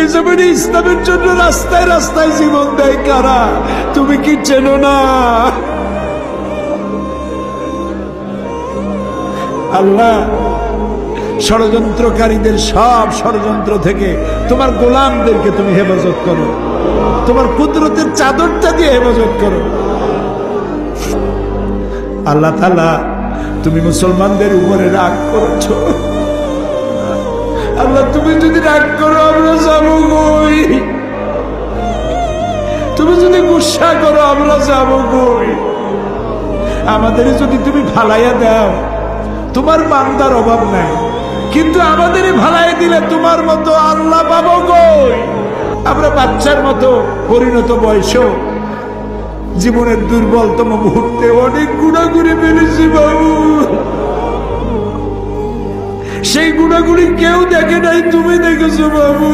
এই জমিনে ইসলামের জন্য রাস্তায় রাস্তায় জীবন দেয় কারা? তুমি কি চেনো না? আল্লাহ, ষড়যন্ত্রকারীদের সব ষড়যন্ত্র থেকে তোমার গোলামদেরকে তুমি হেফাজত করো, তোমার কুদরতের চাদরটা দিয়ে হেফাজত করো। আল্লাহ তাআলা, তুমি মুসলমানদের উপরে রাগ করেছো। আল্লাহ, তুমি যদি রাগ করো আমরা যাবো কই? তুমি যদি গুসা করো আমরা যাবো কই? আমাদের যদি তুমি ভালাইয়া দাও, তোমার বান্দার অভাব নাই, কিন্তু আমাদের ভালাই দিলে তোমার মতো আল্লাহ পাবো কই? আমরা বাচ্চার মতো পরিণত বয়সেও জীবনের দুর্বলতম মুহূর্তে অনেক গুনাহ করে ফেলেছি বাবু। সেই গুনাহগুলি কেউ দেখে নাই, তুমি দেখেছো বাবু।